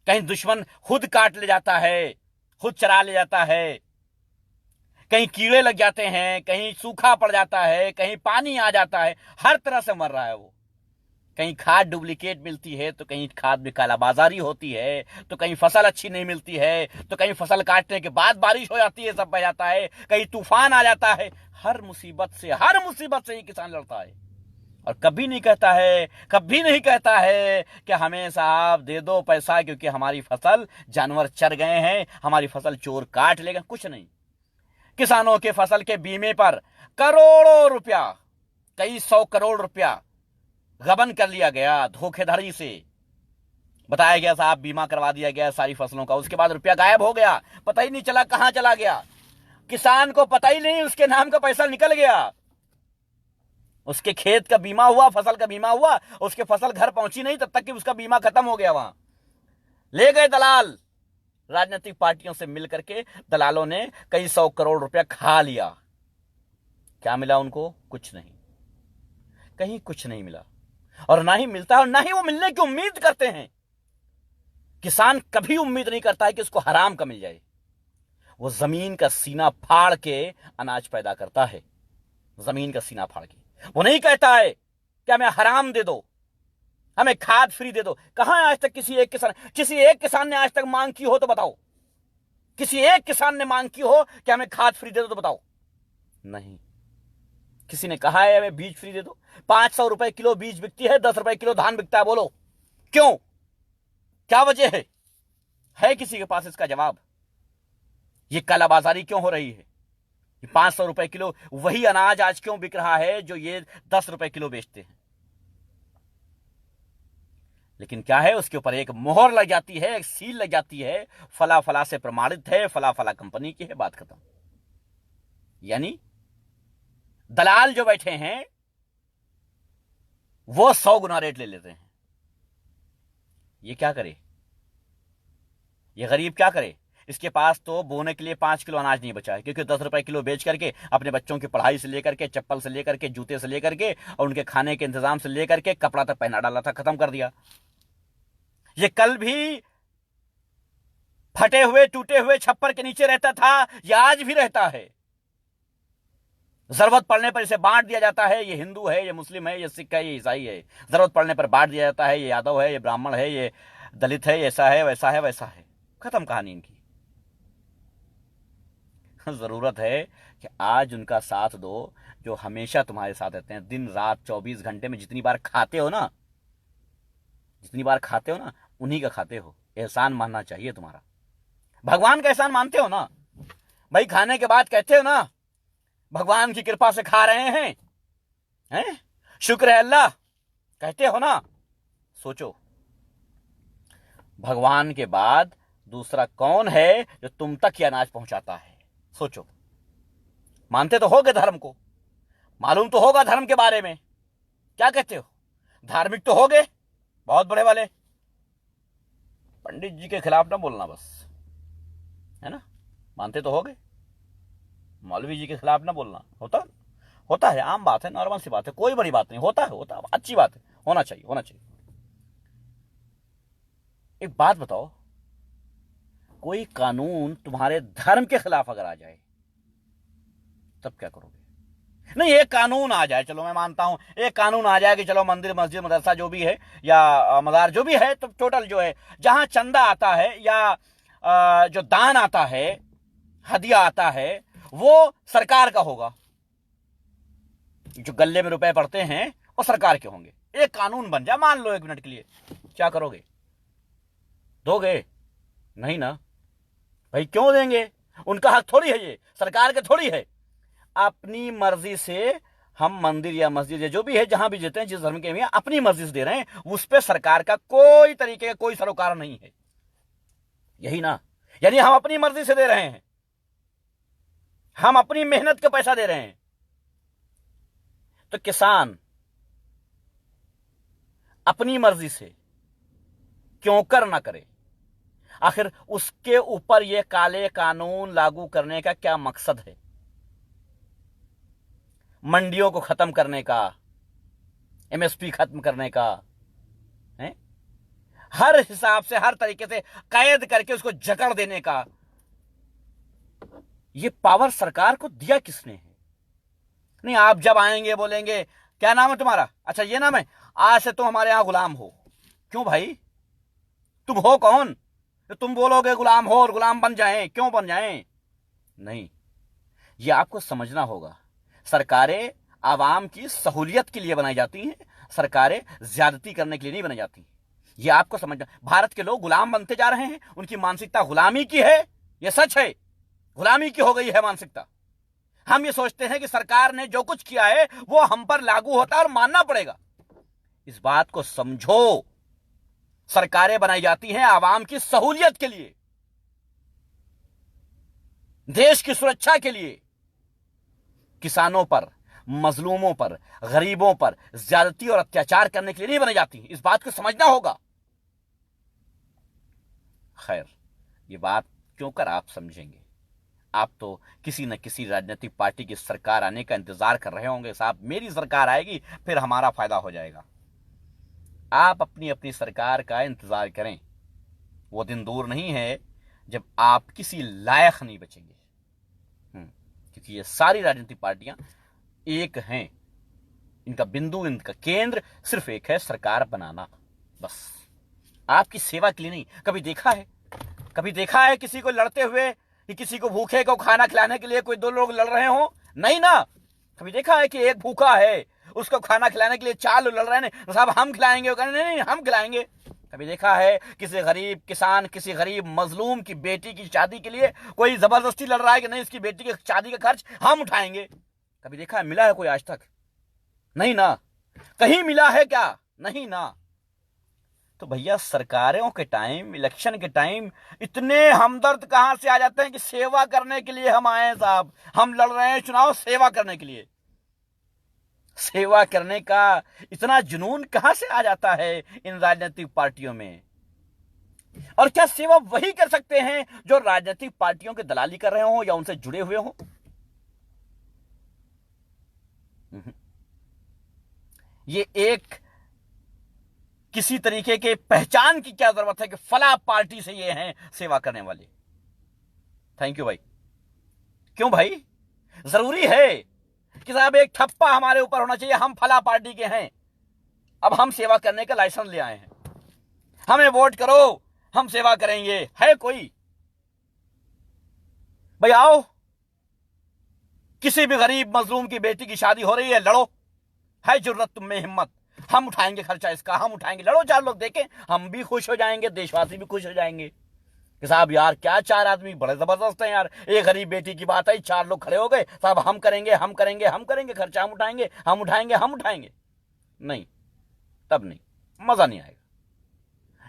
कहीं दुश्मन खुद काट ले जाता है, खुद चरा ले जाता है, कहीं कीड़े लग जाते हैं, कहीं सूखा पड़ जाता है, कहीं पानी आ जाता है, हर तरह से मर रहा है वो। कहीं खाद डुप्लीकेट मिलती है, तो कहीं खाद में कालाबाजारी होती है, तो कहीं फसल अच्छी नहीं मिलती है, तो कहीं फसल काटने के बाद बारिश हो जाती है, सब बह जाता है, कहीं तूफान आ जाता है। हर मुसीबत से ही किसान लड़ता है। और कभी नहीं कहता है, कभी नहीं कहता है कि हमें साहब दे दो पैसा क्योंकि हमारी फसल जानवर चर गए हैं, हमारी फसल चोर काट लेगा। कुछ नहीं। किसानों के फसल के बीमे पर करोड़ों रुपया, कई 100 करोड़ रुपया गबन कर लिया गया, धोखेधड़ी से बताया गया साहब बीमा करवा दिया गया सारी फसलों का। उसके बाद रुपया गायब हो गया, पता ही नहीं चला कहां चला गया। किसान को पता ही नहीं, उसके नाम का पैसा निकल गया। उसके खेत का बीमा हुआ, फसल का बीमा हुआ, उसके फसल घर पहुंची नहीं तब तक कि उसका बीमा खत्म हो गया। वहां ले गए दलाल, राजनीतिक पार्टियों से मिलकर के दलालों ने कई 100 करोड़ रुपया खा लिया। क्या मिला उनको? कुछ नहीं, कहीं कुछ नहीं मिला, और ना ही मिलता है, और ना ही वो मिलने की उम्मीद करते हैं। किसान कभी उम्मीद नहीं करता है कि उसको हराम का मिल जाए। वो जमीन का सीना फाड़ के अनाज पैदा करता है, जमीन का सीना फाड़ के। वो नहीं कहता है कि हमें हराम दे दो, हमें खाद फ्री दे दो। कहां आज तक किसी एक किसान ने आज तक मांग की हो तो बताओ? किसी एक किसान ने मांग की हो कि हमें खाद फ्री दे दो तो बताओ? नहीं। किसी ने कहा है हमें बीज फ्री दे दो? 500 रुपए किलो बीज बिकती है, 10 रुपए किलो धान बिकता है। बोलो क्यों? क्या वजह है किसी के पास इसका जवाब? ये कालाबाजारी क्यों हो रही है? 500 रुपए किलो वही अनाज आज क्यों बिक रहा है जो ये 10 रुपए किलो बेचते हैं? लेकिन क्या है, उसके ऊपर एक मोहर लग जाती है, एक सील लग जाती है, फला फला से प्रमाणित है, फला फला कंपनी की है, बात खत्म। यानी दलाल जो बैठे हैं वो 100 गुना रेट ले लेते हैं। ये क्या करे? ये गरीब क्या करे? इसके पास तो बोने के लिए 5 किलो अनाज नहीं बचा है, क्योंकि 10 रुपए किलो बेच करके अपने बच्चों की पढ़ाई से लेकर के, चप्पल से लेकर के, जूते से लेकर के, और उनके खाने के इंतजाम से लेकर के कपड़ा तक पहना डाला था, खत्म कर दिया। ये कल भी फटे हुए टूटे हुए छप्पर के नीचे रहता था, ये आज भी रहता है। जरूरत पड़ने पर इसे बांट दिया जाता है। ये हिंदू है, ये मुस्लिम है, ये सिख है, ये ईसाई है। जरूरत पड़ने पर बांट दिया जाता है। ये यादव है, ये ब्राह्मण है, ये दलित है, ऐसा है, वैसा है, वैसा है। खत्म कहानी इनकी। जरूरत है कि आज उनका साथ दो जो हमेशा तुम्हारे साथ रहते हैं, दिन रात 24 घंटे में जितनी बार खाते हो ना, उन्हीं का खाते हो। एहसान मानना चाहिए तुम्हारा। भगवान का एहसान मानते हो ना भाई? खाने के बाद कहते हो ना भगवान की कृपा से खा रहे हैं, शुक्र है अल्लाह, कहते हो ना? सोचो, भगवान के बाद दूसरा कौन है जो तुम तक ये अनाज पहुंचाता है? सोचो। मानते तो होगे धर्म को, मालूम तो होगा धर्म के बारे में। क्या कहते हो? धार्मिक तो होगे बहुत बड़े वाले। पंडित जी के खिलाफ ना बोलना बस, है ना? मानते तो होगे, मौलवी जी के खिलाफ ना बोलना। होता है, आम बात है, नॉर्मल सी बात है, कोई बड़ी बात नहीं। होता है, अच्छी बात है, होना चाहिए। एक बात बताओ, कोई कानून तुम्हारे धर्म के खिलाफ अगर आ जाए तब क्या करोगे? नहीं, एक कानून आ जाए, चलो मैं मानता हूं, एक कानून आ जाए कि चलो मंदिर, मस्जिद, मदरसा जो भी है या मजार जो भी है, तो टोटल जो है जहां चंदा आता है या जो दान आता है, हदिया आता है, वो सरकार का होगा। जो गले में रुपए पड़ते हैं वो सरकार के होंगे। एक कानून बन जाए, मान लो 1 मिनट के लिए, क्या करोगे? दोगे? नहीं ना भाई, क्यों देंगे? उनका हक थोड़ी है, ये सरकार के थोड़ी है। अपनी मर्जी से हम मंदिर या मस्जिद या जो भी है, जहां भी देते हैं, जिस धर्म के भी अपनी मर्जी से दे रहे हैं, उस पर सरकार का कोई तरीके का कोई सरोकार नहीं है। यही ना, यानी हम अपनी मर्जी से दे रहे हैं, हम अपनी मेहनत का पैसा दे रहे हैं। तो किसान अपनी मर्जी से क्यों कर ना करे? आखिर उसके ऊपर यह काले कानून लागू करने का क्या मकसद है? मंडियों को खत्म करने का, एमएसपी खत्म करने का है? हर हिसाब से, हर तरीके से कैद करके उसको जकड़ देने का। ये पावर सरकार को दिया किसने है? नहीं, आप जब आएंगे बोलेंगे क्या नाम है तुम्हारा? अच्छा ये नाम है, आज से तुम हमारे यहां गुलाम हो। क्यों भाई? तुम हो कौन? तो तुम बोलोगे गुलाम हो और गुलाम बन जाएं? क्यों बन जाएं? नहीं, ये आपको समझना होगा। सरकारें आवाम की सहूलियत के लिए बनाई जाती हैं, सरकारें ज्यादती करने के लिए नहीं बनाई जाती। ये आपको समझना। भारत के लोग गुलाम बनते जा रहे हैं, उनकी मानसिकता गुलामी की है, यह सच है। गुलामी की हो गई है मानसिकता। हम ये सोचते हैं कि सरकार ने जो कुछ किया है वो हम पर लागू होता है और मानना पड़ेगा। इस बात को समझो। सरकारें बनाई जाती हैं आवाम की सहूलियत के लिए, देश की सुरक्षा के लिए। किसानों पर, मजलूमों पर, गरीबों पर ज्यादती और अत्याचार करने के लिए नहीं बनाई जाती। इस बात को समझना होगा। खैर, ये बात क्यों कर आप समझेंगे? आप तो किसी न किसी राजनीतिक पार्टी की सरकार आने का इंतजार कर रहे होंगे। साहब मेरी सरकार आएगी फिर हमारा फायदा हो जाएगा। आप अपनी अपनी सरकार का इंतजार करें। वो दिन दूर नहीं है जब आप किसी लायक नहीं बचेंगे। क्योंकि ये सारी राजनीतिक पार्टियां एक हैं। इनका बिंदु, इनका केंद्र सिर्फ एक है, सरकार बनाना। बस आपकी सेवा के लिए नहीं। कभी देखा है किसी को लड़ते हुए कि किसी को भूखे को खाना खिलाने के लिए कोई दो लोग लड़ रहे हो? नहीं ना। कभी देखा है कि एक भूखा है, उसको खाना खिलाने के लिए चार लोग लड़ रहे हैं, साहब हम खिलाएंगे? नहीं, हम खिलाएंगे। कभी देखा है किसी गरीब किसान, किसी गरीब मजलूम की बेटी की शादी के लिए कोई जबरदस्ती लड़ रहा है कि नहीं, इसकी बेटी की शादी का खर्च हम उठाएंगे? कभी देखा है? मिला है कोई आज तक? नहीं ना। कहीं मिला है क्या? नहीं ना। तो भैया सरकारों के टाइम, इलेक्शन के टाइम इतने हमदर्द कहां से आ जाते हैं कि सेवा करने के लिए हम आए हैं। साहब हम लड़ रहे हैं चुनाव सेवा करने के लिए। सेवा करने का इतना जुनून कहां से आ जाता है इन राजनीतिक पार्टियों में? और क्या सेवा वही कर सकते हैं जो राजनीतिक पार्टियों के दलाली कर रहे हो या उनसे जुड़े हुए हो? ये एक किसी तरीके के पहचान की क्या जरूरत है कि फला पार्टी से ये हैं सेवा करने वाले? थैंक यू भाई। क्यों भाई? जरूरी है कि साहब एक ठप्पा हमारे ऊपर होना चाहिए, हम फला पार्टी के हैं, अब हम सेवा करने का लाइसेंस ले आए हैं, हमें वोट करो, हम सेवा करेंगे? है कोई? भाई आओ, किसी भी गरीब मजलूम की बेटी की शादी हो रही है, लड़ो। है जुर्रत तुम में, हिम्मत, हम उठाएंगे खर्चा इसका, हम उठाएंगे। लड़ो, चार लोग देखें, हम भी खुश हो जाएंगे, देशवासी भी खुश हो जाएंगे कि साहब यार क्या चार आदमी बड़े जबरदस्त हैं यार। एक गरीब बेटी की बात आई, चार लोग खड़े हो गए, साहब हम करेंगे, हम करेंगे, हम करेंगे, खर्चा हम उठाएंगे, हम उठाएंगे, हम उठाएंगे। नहीं, तब नहीं, मजा नहीं आएगा।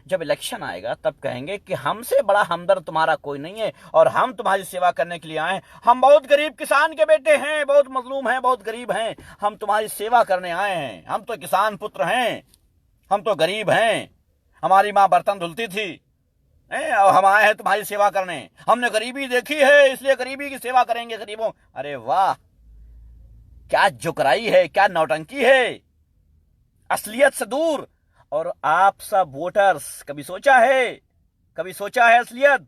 जब इलेक्शन आएगा तब कहेंगे कि हमसे बड़ा हमदर्द तुम्हारा कोई नहीं है और हम तुम्हारी सेवा करने के लिए आए हैं। हम बहुत गरीब किसान के बेटे हैं, बहुत मजलूम हैं, बहुत गरीब हैं, हम तुम्हारी सेवा करने आए हैं। हम तो किसान पुत्र हैं, हम तो गरीब हैं, हमारी माँ बर्तन धुलती थी और हम आए हैं तुम्हारी सेवा करने। हमने गरीबी देखी है इसलिए गरीबी की सेवा करेंगे, गरीबों। अरे वाह, क्या जुकराई है, क्या नौटंकी है, असलियत से दूर। और आप सब वोटर्स कभी सोचा है असलियत?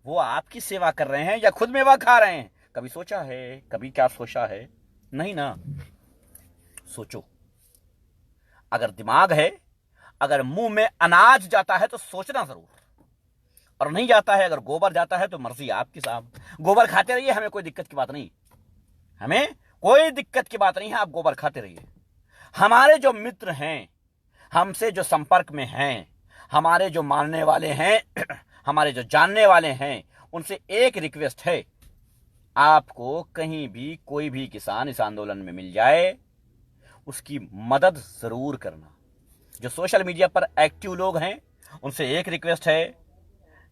वो आपकी सेवा कर रहे हैं या खुद मेवा खा रहे हैं? कभी सोचा है? कभी क्या सोचा है? नहीं ना। सोचो। अगर दिमाग है, अगर मुंह में अनाज जाता है तो सोचना जरूर, और नहीं जाता है, अगर गोबर जाता है तो मर्जी आपकी। साहब गोबर खाते रहिए, हमें कोई दिक्कत की बात नहीं, हमें कोई दिक्कत की बात नहीं है, आप गोबर खाते रहिए। हमारे जो मित्र हैं, हमसे जो संपर्क में हैं, हमारे जो मानने वाले हैं, हमारे जो जानने वाले हैं, उनसे एक रिक्वेस्ट है, आपको कहीं भी कोई भी किसान इस आंदोलन में मिल जाए, उसकी मदद जरूर करना। जो सोशल मीडिया पर एक्टिव लोग हैं, उनसे एक रिक्वेस्ट है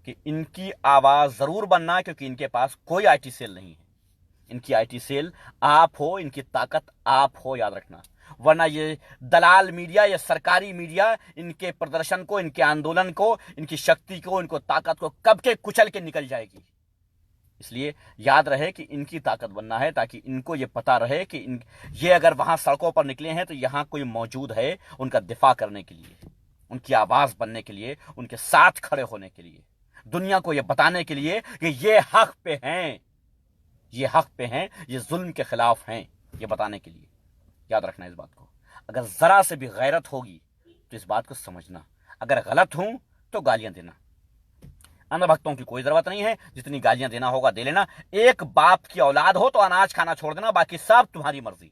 कि इनकी आवाज जरूर बनना, क्योंकि इनके पास कोई आईटी सेल नहीं है। इनकी आईटी सेल आप हो, इनकी ताकत आप हो, याद रखना। वरना ये दलाल मीडिया या सरकारी मीडिया इनके प्रदर्शन को, इनके आंदोलन को, इनकी शक्ति को, इनको ताकत को कब के कुचल के निकल जाएगी। इसलिए याद रहे कि इनकी ताकत बनना है, ताकि इनको ये पता रहे कि ये अगर वहां सड़कों पर निकले हैं तो यहां कोई मौजूद है उनका दिफा करने के लिए, उनकी आवाज बनने के लिए, उनके साथ खड़े होने के लिए, दुनिया को ये बताने के लिए कि ये हक पे हैं, ये हक पे हैं, ये जुल्म के खिलाफ हैं, ये बताने के लिए। याद रखना इस बात को। अगर जरा से भी गैरत होगी तो इस बात को समझना। अगर गलत हूं तो गालियां देना। अंधभक्तों की कोई जरूरत नहीं है, जितनी गालियां देना होगा दे लेना। एक बाप की औलाद हो तो अनाज खाना छोड़ देना, बाकी सब तुम्हारी मर्जी,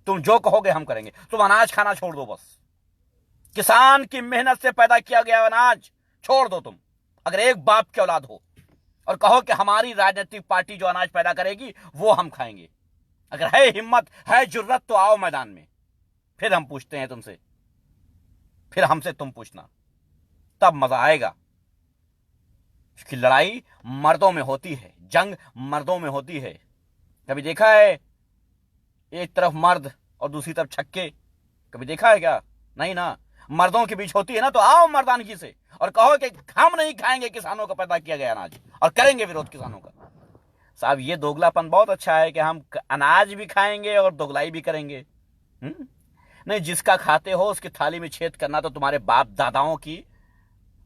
तुम जो कहोगे हम करेंगे। तुम अनाज खाना छोड़ दो बस। किसान की मेहनत से पैदा किया गया अनाज छोड़ दो तुम, अगर एक बाप की औलाद हो, और कहो कि हमारी राजनीतिक पार्टी जो अनाज पैदा करेगी वो हम खाएंगे। अगर है हिम्मत, है जुर्रत तो आओ मैदान में, फिर हम पूछते हैं तुमसे, फिर हमसे तुम पूछना, तब मजा आएगा। कि लड़ाई मर्दों में होती है, जंग मर्दों में होती है। कभी देखा है एक तरफ मर्द और दूसरी तरफ छक्के? कभी देखा है क्या? नहीं ना। मर्दों के बीच होती है ना, तो आओ मर्दानगी से और कहो कि हम नहीं खाएंगे किसानों का पैदा किया गया अनाज, और करेंगे विरोध किसानों का। साहब ये दोगलापन बहुत अच्छा है कि हम अनाज भी खाएंगे और दोगलाई भी करेंगे। नहीं, जिसका खाते हो उसकी थाली में छेद करना तो तुम्हारे बाप दादाओं की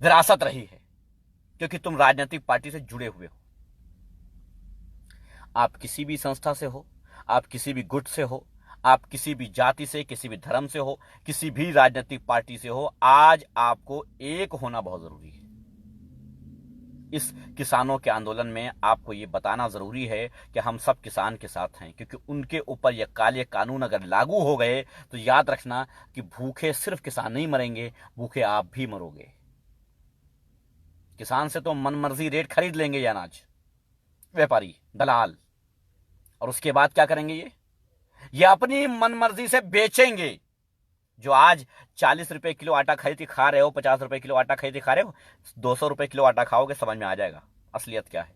विरासत रही है, क्योंकि तुम राजनीतिक पार्टी से जुड़े हुए हो। आप किसी भी संस्था से हो, आप किसी भी गुट से हो, आप किसी भी जाति से, किसी भी धर्म से हो, किसी भी राजनीतिक पार्टी से हो, आज आपको एक होना बहुत जरूरी है। इस किसानों के आंदोलन में आपको ये बताना जरूरी है कि हम सब किसान के साथ हैं, क्योंकि उनके ऊपर ये काले कानून अगर लागू हो गए तो याद रखना कि भूखे सिर्फ किसान नहीं मरेंगे, भूखे आप भी मरोगे। किसान से तो मनमर्जी रेट खरीद लेंगे ये अनाज, व्यापारी, दलाल, और उसके बाद क्या करेंगे? ये अपनी मनमर्जी से बेचेंगे। जो आज 40 रुपए किलो आटा खरीद के खा रहे हो, 50 रुपए किलो आटा खरीद के खा रहे हो, 200 रुपए किलो आटा खाओगे, समझ में आ जाएगा असलियत क्या है।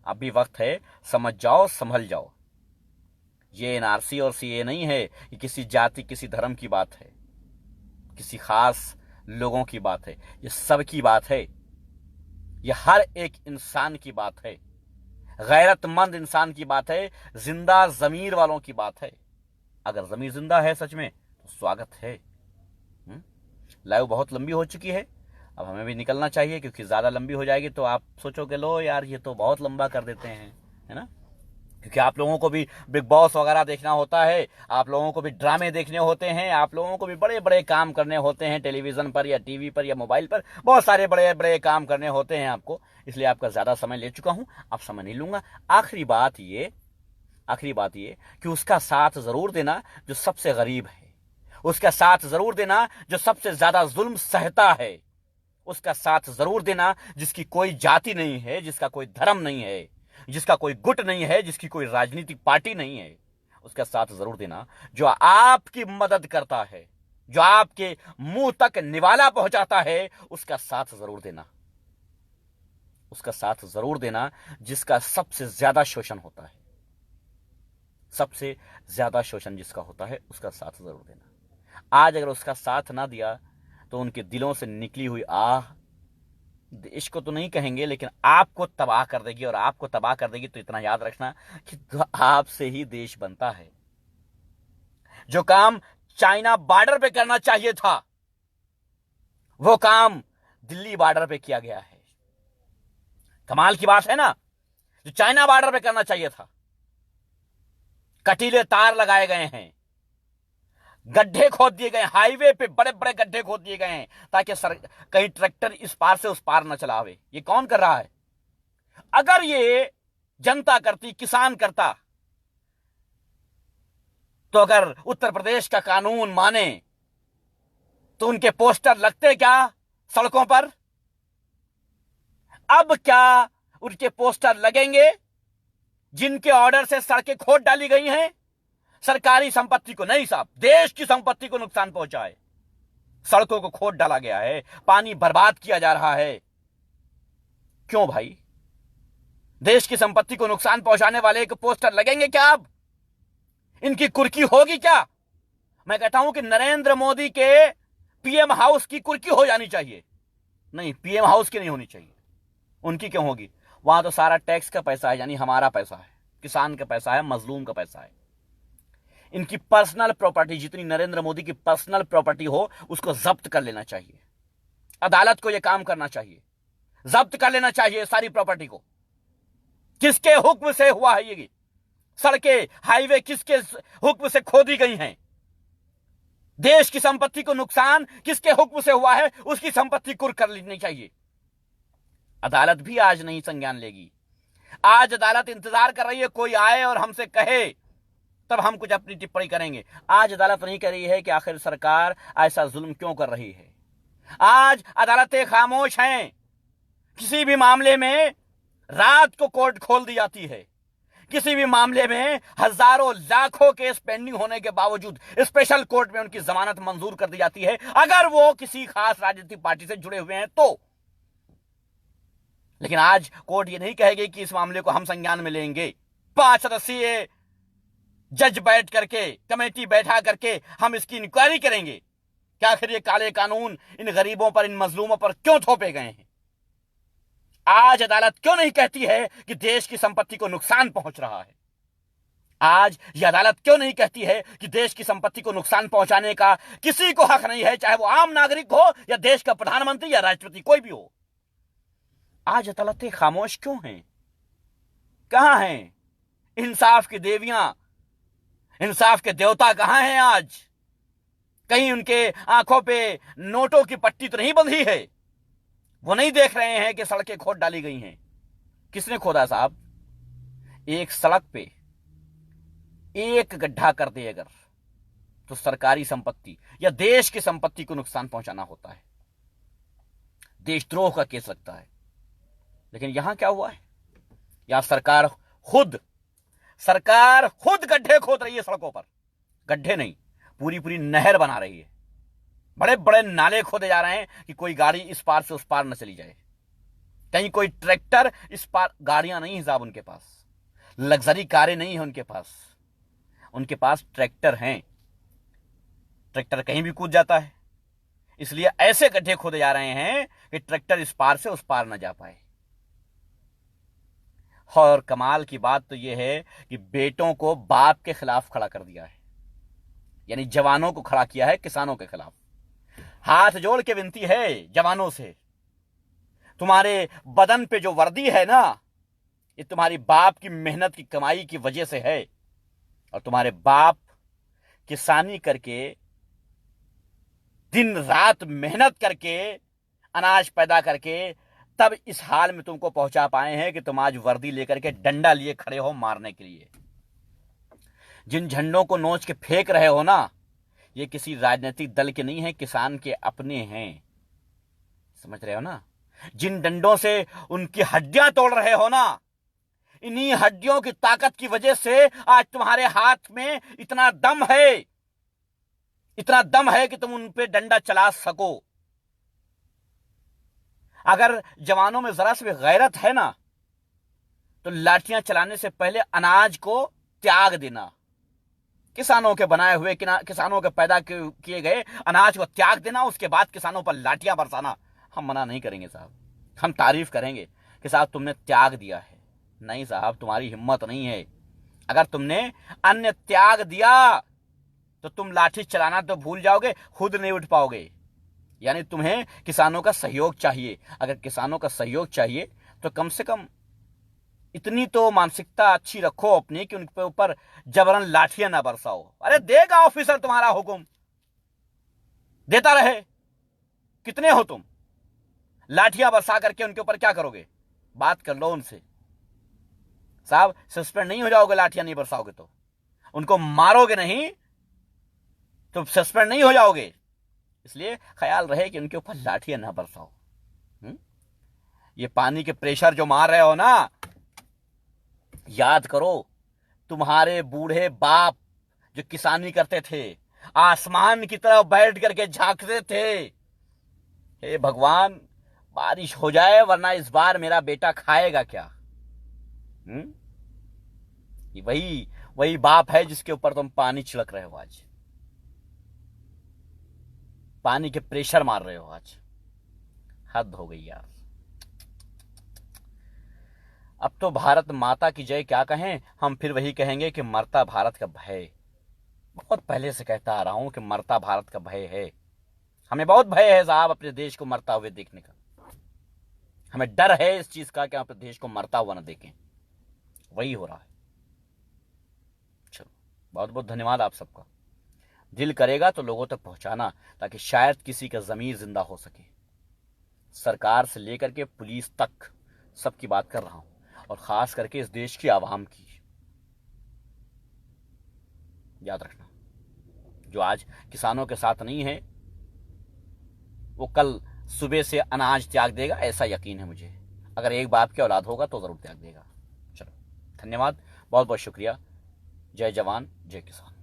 अभी वक्त है, समझ जाओ, संभल जाओ। ये एनआरसी और सीए नहीं है, ये किसी जाति, किसी धर्म की बात है, किसी खास लोगों की बात है, ये सब की बात है। ये हर एक इंसान की बात है, गैरतमंद इंसान की बात है, जिंदा जमीर वालों की बात है। अगर जमीर जिंदा है सच में तो स्वागत है। लाइव बहुत लंबी हो चुकी है, अब हमें भी निकलना चाहिए, क्योंकि ज्यादा लंबी हो जाएगी तो आप सोचोगे लो यार ये तो बहुत लंबा कर देते हैं, है ना। क्योंकि आप लोगों को भी बिग बॉस वगैरह देखना होता है, आप लोगों को भी ड्रामे देखने होते हैं, आप लोगों को भी बड़े बड़े काम करने होते हैं, टेलीविजन पर या टीवी पर या मोबाइल पर बहुत सारे बड़े बड़े काम करने होते हैं आपको। इसलिए आपका ज्यादा समय ले चुका हूं, अब समय नहीं लूंगा। आखिरी बात ये कि उसका साथ जरूर देना जो सबसे गरीब है, उसका साथ जरूर देना जो सबसे ज्यादा जुल्म सहता है, उसका साथ जरूर देना जिसकी कोई जाति नहीं है, जिसका कोई धर्म नहीं है, जिसका कोई गुट नहीं है, जिसकी कोई राजनीतिक पार्टी नहीं है। उसका साथ जरूर देना जो आपकी मदद करता है, जो आपके मुंह तक निवाला पहुंचाता है, उसका साथ जरूर देना। उसका साथ जरूर देना जिसका सबसे ज्यादा शोषण होता है, सबसे ज्यादा शोषण जिसका होता है, उसका साथ जरूर देना। आज अगर उसका साथ ना दिया तो उनके दिलों से निकली हुई आह देश को तो नहीं कहेंगे लेकिन आपको तबाह कर देगी, और आपको तबाह कर देगी तो इतना याद रखना कि तो आपसे ही देश बनता है। जो काम चाइना बॉर्डर पे करना चाहिए था वो काम दिल्ली बॉर्डर पे किया गया है। कमाल की बात है ना। जो चाइना बॉर्डर पे करना चाहिए था, कटीले तार लगाए गए हैं, गड्ढे खोद दिए गए, हाईवे पे बड़े बड़े गड्ढे खोद दिए गए हैं ताकि कहीं ट्रैक्टर इस पार से उस पार न चलावे। ये कौन कर रहा है? अगर ये जनता करती, किसान करता, तो अगर उत्तर प्रदेश का कानून माने तो उनके पोस्टर लगते क्या सड़कों पर? अब क्या उनके पोस्टर लगेंगे जिनके ऑर्डर से सड़कें खोद डाली गई हैं? सरकारी संपत्ति को नहीं साहब, देश की संपत्ति को नुकसान पहुंचा है। सड़कों को खोद डाला गया है, पानी बर्बाद किया जा रहा है, क्यों भाई? देश की संपत्ति को नुकसान पहुंचाने वाले एक पोस्टर लगेंगे क्या? अब इनकी कुर्की होगी क्या? मैं कहता हूं कि नरेंद्र मोदी के पीएम हाउस की कुर्की हो जानी चाहिए। नहीं, पीएम हाउस की नहीं होनी चाहिए। उनकी क्यों होगी? वहां तो सारा टैक्स का पैसा है, यानी हमारा पैसा है, किसान का पैसा है, मजलूम का पैसा है। इनकी पर्सनल प्रॉपर्टी, जितनी नरेंद्र मोदी की पर्सनल प्रॉपर्टी हो, उसको जब्त कर लेना चाहिए। अदालत को यह काम करना चाहिए, जब्त कर लेना चाहिए सारी प्रॉपर्टी को। किसके हुक्म से हुआ है ये? सड़कें, हाईवे किसके हुक्म से खोदी गई हैं? देश की संपत्ति को नुकसान किसके हुक्म से हुआ है? उसकी संपत्ति कुर्क कर लेनी चाहिए। अदालत भी आज नहीं संज्ञान लेगी। आज अदालत इंतजार कर रही है कोई आए और हमसे कहे, तब हम कुछ अपनी टिप्पणी करेंगे। आज अदालत नहीं कर रही है कि आखिर सरकार ऐसा जुल्म क्यों कर रही है। आज अदालतें खामोश हैं। किसी भी मामले में रात को कोर्ट खोल दी जाती है। किसी भी मामले में हजारों लाखों केस पेंडिंग होने के बावजूद स्पेशल कोर्ट में उनकी जमानत मंजूर कर दी जाती है, अगर वो किसी खास राजनीतिक पार्टी से जुड़े हुए हैं तो। लेकिन आज कोर्ट ये नहीं कहेगी कि इस मामले को हम संज्ञान में लेंगे। 5 सदस्यीय जज बैठ करके, कमेटी बैठा करके हम इसकी इंक्वायरी करेंगे कि आखिर ये काले कानून इन गरीबों पर, इन मजलूमों पर क्यों थोपे गए हैं। आज अदालत क्यों नहीं कहती है कि देश की संपत्ति को नुकसान पहुंच रहा है? आज यह अदालत क्यों नहीं कहती है कि देश की संपत्ति को नुकसान पहुंचाने का किसी को हक नहीं है, चाहे वो आम नागरिक हो या देश का प्रधानमंत्री या राष्ट्रपति, कोई भी हो। आज अदालतें खामोश क्यों हैं? कहां हैं इंसाफ की देवियां, इंसाफ के देवता कहां हैं आज? कहीं उनके आंखों पे नोटों की पट्टी तो नहीं बंधी है? वो नहीं देख रहे हैं कि सड़कें खोद डाली गई हैं। किसने खोदा साहब? एक सड़क पे एक गड्ढा कर दे अगर, तो सरकारी संपत्ति या देश की संपत्ति को नुकसान पहुंचाना होता है, देशद्रोह का केस लगता है। लेकिन यहां क्या हुआ है? यहां सरकार खुद गड्ढे खोद रही है सड़कों पर। गड्ढे नहीं, पूरी पूरी नहर बना रही है। बड़े बड़े नाले खोदे जा रहे हैं कि कोई गाड़ी इस पार से उस पार न चली जाए। कहीं कोई ट्रैक्टर इस पार, गाड़ियां नहीं साहब उनके पास, लग्जरी कारें नहीं है उनके पास। उनके पास ट्रैक्टर हैं। ट्रैक्टर कहीं भी कूद जाता है, इसलिए ऐसे गड्ढे खोदे जा रहे हैं कि ट्रैक्टर इस पार से उस पार न जा पाए। और कमाल की बात तो यह है कि बेटों को बाप के खिलाफ खड़ा कर दिया है, यानी जवानों को खड़ा किया है किसानों के खिलाफ। हाथ जोड़ के विनती है जवानों से, तुम्हारे बदन पे जो वर्दी है ना, ये तुम्हारी बाप की मेहनत की कमाई की वजह से है। और तुम्हारे बाप किसानी करके, दिन रात मेहनत करके, अनाज पैदा करके तब इस हाल में तुमको पहुंचा पाए हैं कि तुम आज वर्दी लेकर के डंडा लिए खड़े हो मारने के लिए। जिन झंडों को नोच के फेंक रहे हो ना, ये किसी राजनीतिक दल के नहीं है, किसान के अपने हैं। समझ रहे हो ना? जिन डंडों से उनकी हड्डियां तोड़ रहे हो ना, इन्हीं हड्डियों की ताकत की वजह से आज तुम्हारे हाथ में इतना दम है कि तुम उन पे डंडा चला सको। अगर जवानों में जरा सी भी गैरत है ना, तो लाठियां चलाने से पहले अनाज को त्याग देना। किसानों के बनाए हुए, किसानों के पैदा किए गए अनाज को त्याग देना, उसके बाद किसानों पर लाठियां बरसाना। हम मना नहीं करेंगे साहब, हम तारीफ करेंगे कि साहब तुमने त्याग दिया है। नहीं साहब, तुम्हारी हिम्मत नहीं है। अगर तुमने अन्य त्याग दिया तो तुम लाठी चलाना तो भूल जाओगे, खुद नहीं उठ पाओगे। यानी तुम्हें किसानों का सहयोग चाहिए। अगर किसानों का सहयोग चाहिए तो कम से कम इतनी तो मानसिकता अच्छी रखो अपनी कि उनके ऊपर जबरन लाठियां ना बरसाओ। अरे देगा ऑफिसर तुम्हारा हुक्म, देता रहे। कितने हो तुम? लाठियां बरसा करके उनके ऊपर क्या करोगे? बात कर लो उनसे। साहब सस्पेंड नहीं हो जाओगे लाठियां नहीं बरसाओगे तो? उनको मारोगे नहीं तो सस्पेंड नहीं हो जाओगे। इसलिए ख्याल रहे कि उनके ऊपर लाठियां ना बरसाओ। ये पानी के प्रेशर जो मार रहे हो ना, याद करो तुम्हारे बूढ़े बाप जो किसानी करते थे, आसमान की तरफ बैठ करके झांकते थे, हे भगवान बारिश हो जाए, वरना इस बार मेरा बेटा खाएगा क्या? ये वही वही बाप है जिसके ऊपर तुम पानी छिड़क रहे हो आज, पानी के प्रेशर मार रहे हो आज। हद हो गई यार। अब तो भारत माता की जय क्या कहें, हम फिर वही कहेंगे कि मरता भारत का भय। बहुत पहले से कहता आ रहा हूं कि मरता भारत का भय है। हमें बहुत भय है साहब अपने देश को मरता हुए देखने का। हमें डर है इस चीज का कि हम अपने देश को मरता हुआ ना देखें। वही हो रहा है। चलो, बहुत बहुत धन्यवाद आप सबका। दिल करेगा तो लोगों तक पहुंचाना, ताकि शायद किसी का जमीर जिंदा हो सके। सरकार से लेकर के पुलिस तक सबकी बात कर रहा हूं, और खास करके इस देश की आवाम की। याद रखना, जो आज किसानों के साथ नहीं है, वो कल सुबह से अनाज त्याग देगा, ऐसा यकीन है मुझे। अगर एक बाप की औलाद होगा तो जरूर त्याग देगा। चलो, धन्यवाद, बहुत बहुत शुक्रिया। जय जवान, जय किसान।